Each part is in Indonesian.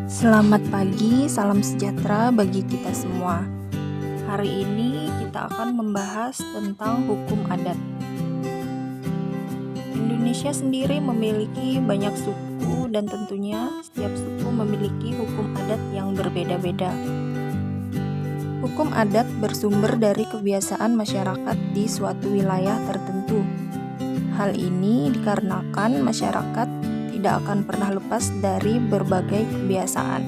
Selamat pagi, salam sejahtera bagi kita semua. Hari ini kita akan membahas tentang hukum adat. Indonesia sendiri memiliki banyak suku dan tentunya setiap suku memiliki hukum adat yang berbeda-beda. Hukum adat bersumber dari kebiasaan masyarakat di suatu wilayah tertentu. Hal ini dikarenakan masyarakat tidak akan pernah lepas dari berbagai kebiasaan.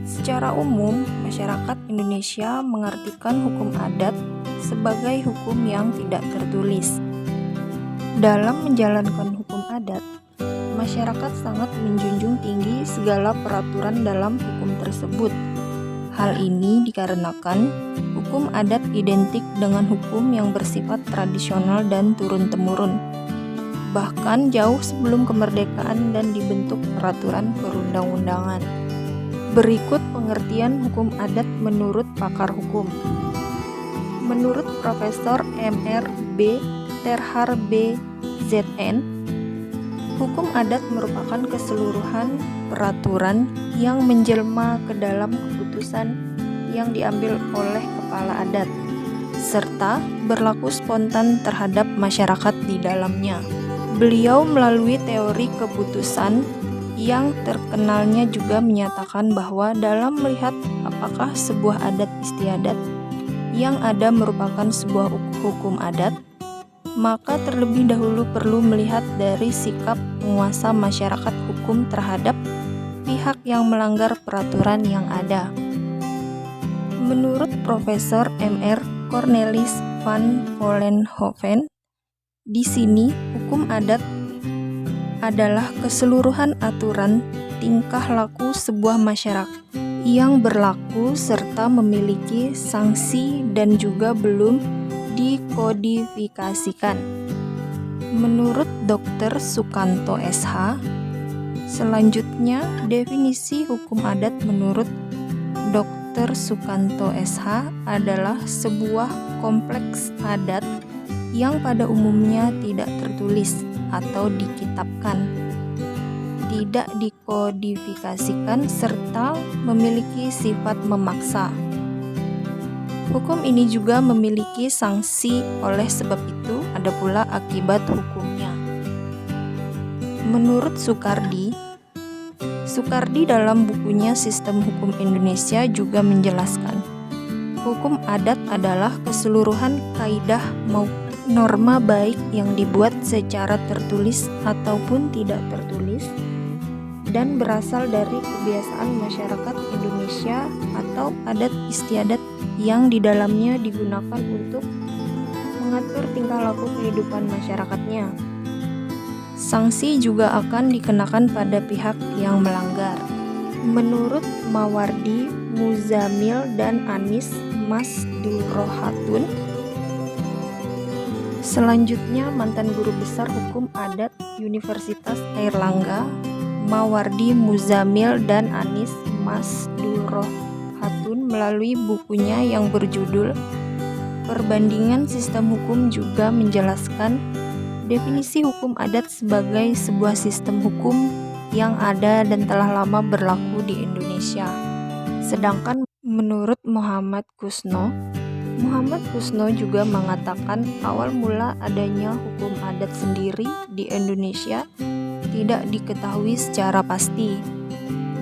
Secara umum, masyarakat Indonesia mengartikan hukum adat sebagai hukum yang tidak tertulis. Dalam menjalankan hukum adat, masyarakat sangat menjunjung tinggi segala peraturan dalam hukum tersebut. Hal ini dikarenakan hukum adat identik dengan hukum yang bersifat tradisional dan turun-temurun, bahkan jauh sebelum kemerdekaan dan dibentuk peraturan perundang-undangan. Berikut pengertian hukum adat menurut pakar hukum. Menurut Profesor Mr. B. Terhar B. ZN, hukum adat merupakan keseluruhan peraturan yang menjelma ke dalam keputusan yang diambil oleh kepala adat, serta berlaku spontan terhadap masyarakat di dalamnya. Beliau melalui teori keputusan yang terkenalnya juga menyatakan bahwa dalam melihat apakah sebuah adat istiadat yang ada merupakan sebuah hukum adat, maka terlebih dahulu perlu melihat dari sikap penguasa masyarakat hukum terhadap pihak yang melanggar peraturan yang ada. Menurut Profesor Mr. Cornelis van Vollenhoven, di sini, hukum adat adalah keseluruhan aturan tingkah laku sebuah masyarakat yang berlaku serta memiliki sanksi dan juga belum dikodifikasikan. Menurut Dr. Sukanto SH, selanjutnya definisi hukum adat menurut Dr. Sukanto SH adalah sebuah kompleks adat yang pada umumnya tidak tertulis atau dikitabkan, tidak dikodifikasikan, serta memiliki sifat memaksa. Hukum ini juga memiliki sanksi, oleh sebab itu ada pula akibat hukumnya. Menurut Soekardi dalam bukunya Sistem Hukum Indonesia juga menjelaskan, hukum adat adalah keseluruhan kaidah maupun norma baik yang dibuat secara tertulis ataupun tidak tertulis dan berasal dari kebiasaan masyarakat Indonesia atau adat istiadat yang di dalamnya digunakan untuk mengatur tingkah laku kehidupan masyarakatnya. Sanksi juga akan dikenakan pada pihak yang melanggar. Menurut Mawardi Muzamil dan Anis Masdurohatun, selanjutnya mantan guru besar hukum adat Universitas Airlangga, Mawardi Muzamil dan Anis Masdurohatun melalui bukunya yang berjudul Perbandingan Sistem Hukum juga menjelaskan definisi hukum adat sebagai sebuah sistem hukum yang ada dan telah lama berlaku di Indonesia. Sedangkan menurut Muhammad Kusno juga mengatakan awal mula adanya hukum adat sendiri di Indonesia tidak diketahui secara pasti.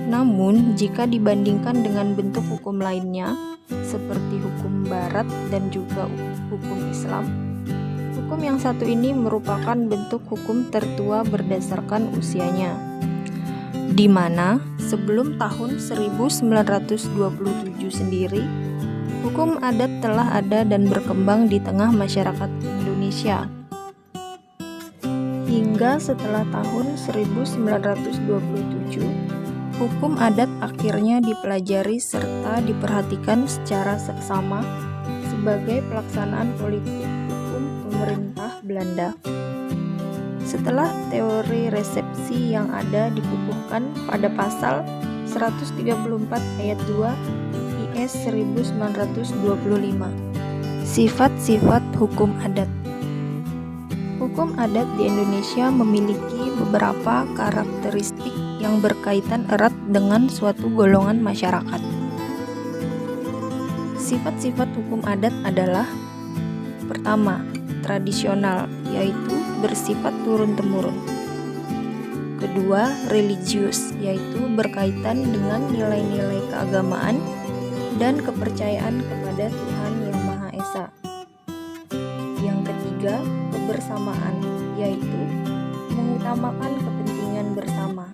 Namun, jika dibandingkan dengan bentuk hukum lainnya, seperti hukum Barat dan juga hukum Islam, hukum yang satu ini merupakan bentuk hukum tertua berdasarkan usianya, di mana sebelum tahun 1927 sendiri, hukum adat telah ada dan berkembang di tengah masyarakat Indonesia. Hingga setelah tahun 1927, hukum adat akhirnya dipelajari serta diperhatikan secara seksama sebagai pelaksanaan politik hukum pemerintah Belanda. Setelah teori resepsi yang ada dikukuhkan pada pasal 134 ayat 2 IS 1925. Sifat-sifat hukum adat. Hukum adat di Indonesia memiliki beberapa karakteristik yang berkaitan erat dengan suatu golongan masyarakat. Sifat-sifat hukum adat adalah: pertama, tradisional, yaitu bersifat turun-temurun. Kedua, religius, yaitu berkaitan dengan nilai-nilai keagamaan dan kepercayaan kepada Tuhan Yang Maha Esa. Yang ketiga, kebersamaan, yaitu mengutamakan kepentingan bersama.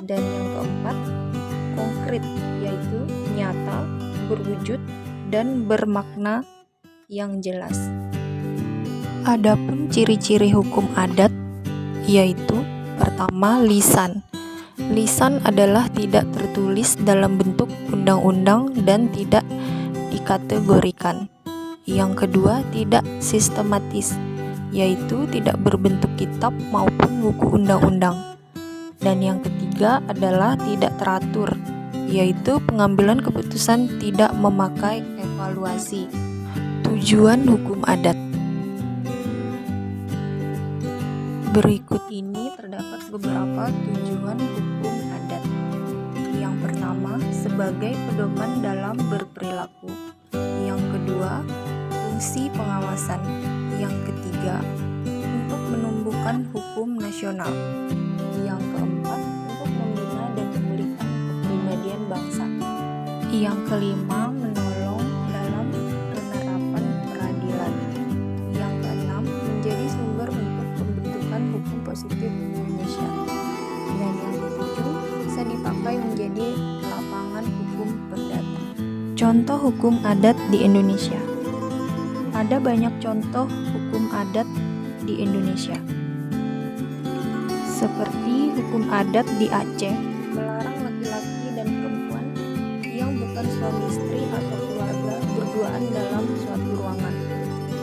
Dan yang keempat, konkret, yaitu nyata, berwujud, dan bermakna yang jelas. Adapun ciri-ciri hukum adat yaitu: pertama, lisan. Lisan adalah tidak tertulis dalam bentuk undang-undang dan tidak dikategorikan. Yang kedua, tidak sistematis, yaitu tidak berbentuk kitab maupun buku undang-undang. Dan yang ketiga adalah tidak teratur, yaitu pengambilan keputusan tidak memakai evaluasi. Tujuan hukum adat. Berikut ini terdapat beberapa tujuan hukum adat. Yang pertama, sebagai pedoman dalam berperilaku. Yang kedua, fungsi pengawasan. Yang ketiga, untuk menumbuhkan hukum nasional. Yang keempat, untuk membina dan memulihkan kepribadian bangsa. Yang kelima, menolong dalam penerapan peradilan. Yang keenam, menjadi sumber untuk pembentukan hukum positif Indonesia. Dan yang ketujuh, bisa dipakai menjadi lapangan hukum perdata. Contoh hukum adat di Indonesia. Ada banyak contoh hukum adat di Indonesia, seperti hukum adat di Aceh melarang laki-laki dan perempuan yang bukan suami istri atau keluarga berduaan dalam suatu ruangan.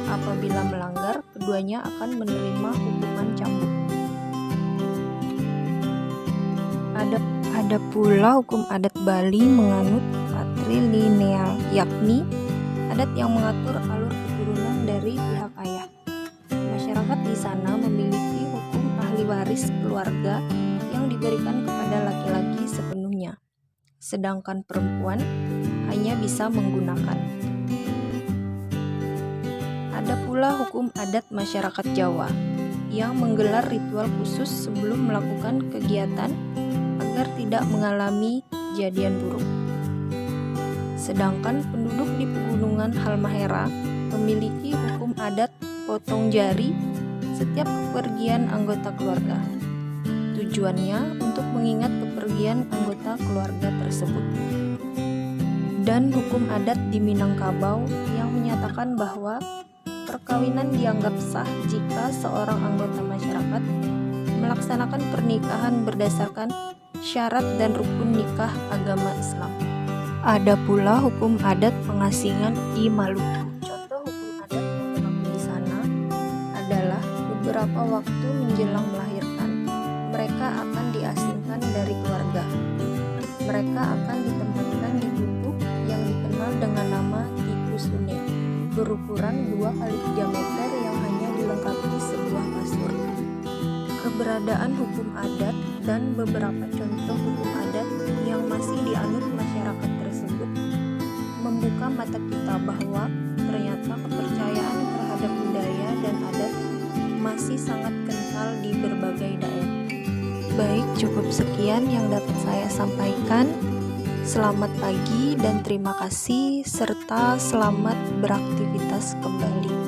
Apabila melanggar, keduanya akan menerima hukuman cambuk. Ada pula hukum adat Bali menganut patrilineal, yakni adat yang mengatur alur keturunan dari pihak ayah. Masyarakat di sana memiliki hukum ahli waris keluarga yang diberikan kepada laki-laki sepenuhnya, sedangkan perempuan hanya bisa menggunakan. Ada pula hukum adat masyarakat Jawa yang menggelar ritual khusus sebelum melakukan kegiatan agar tidak mengalami kejadian buruk. Sedangkan penduduk di pegunungan Halmahera memiliki hukum adat potong jari setiap kepergian anggota keluarga. Tujuannya untuk mengingat kepergian anggota keluarga tersebut. Dan hukum adat di Minangkabau yang menyatakan bahwa perkawinan dianggap sah jika seorang anggota masyarakat melaksanakan pernikahan berdasarkan syarat dan rukun nikah agama Islam. Ada pula hukum adat pengasingan di Maluku. Contoh hukum adat yang berlaku di sana adalah beberapa waktu menjelang melahirkan, mereka akan diasingkan dari keluarga. Mereka akan ditempatkan di gubuk yang dikenal dengan nama Tipu Sune, berukuran 2 kali 3 meter yang hanya dilengkapi sebuah kasur. Keberadaan hukum adat dan beberapa contoh hukum adat yang masih dianut masyarakat tersebut membuka mata kita bahwa ternyata kepercayaan terhadap budaya dan adat masih sangat kental di berbagai daerah. Baik, cukup sekian yang dapat saya sampaikan. Selamat pagi dan terima kasih, serta selamat beraktivitas kembali.